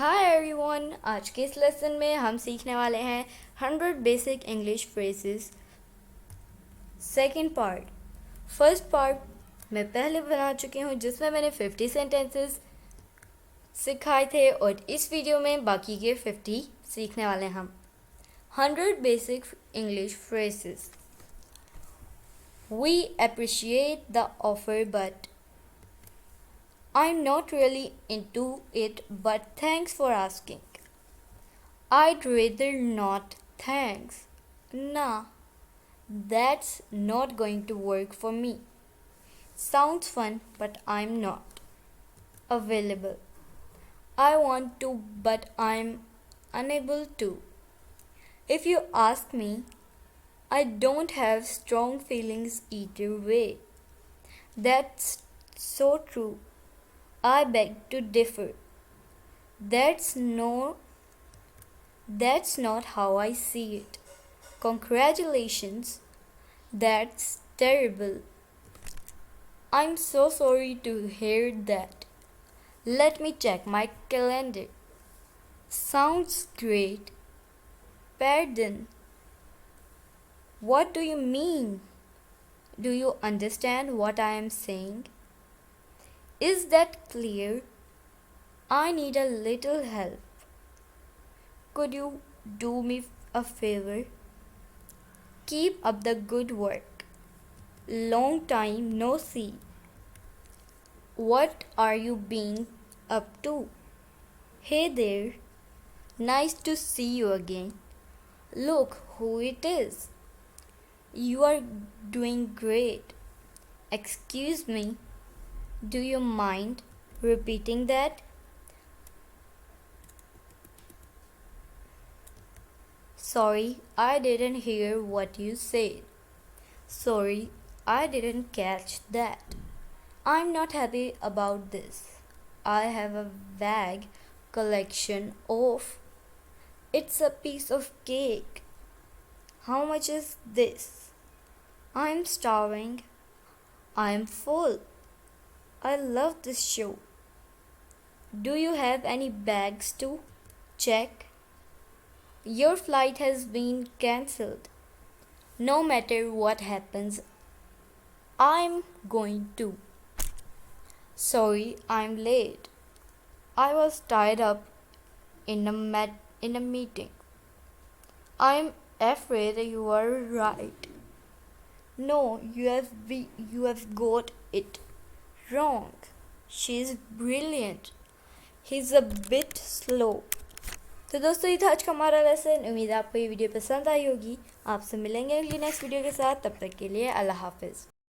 Hi everyone, आज के इस लेसन में हम सीखने वाले हैं 100 basic English phrases. Second part. First part मैं पहले बना चुकी हूँ जिसमें मैंने 50 सेंटेंसेस सिखाए थे और इस वीडियो में बाकी के 50 सीखने वाले हैं हम। 100 basic English phrases. We appreciate the offer but I'm not really into it, but thanks for asking. I'd rather not, thanks. Nah, that's not going to work for me. Sounds fun, but I'm not available. I want to, but I'm unable to. If you ask me, I don't have strong feelings either way. That's so true. I beg to differ. That's not how I see it. Congratulations. That's terrible. I'm so sorry to hear that. Let me check my calendar. Sounds great. Pardon. What do you mean? Do you understand what I am saying? Is that clear? I need a little help. Could you do me a favor? Keep up the good work. Long time no see. What are you being up to? Hey there. Nice to see you again. Look who it is. You are doing great. Excuse me. Do you mind repeating that? Sorry, I didn't hear what you said. Sorry, I didn't catch that. I'm not happy about this. I have a vague collection of. It's a piece of cake. How much is this? I'm starving. I'm full. I love this show. Do you have any bags to check? Your flight has been cancelled. No matter what happens, I'm going to. Sorry, I'm late. I was tied up in a meeting. I'm afraid you are right. No, you have got it wrong. She's brilliant. He's a bit slow. तो दोस्तों, ये था आज का हमारा lesson. उम्मीद है आपको ये वीडियो पसंद आई होगी। आपसे मिलेंगे अगली नेक्स्ट वीडियो के साथ। तब तक के लिए अल्लाह हाफिज़।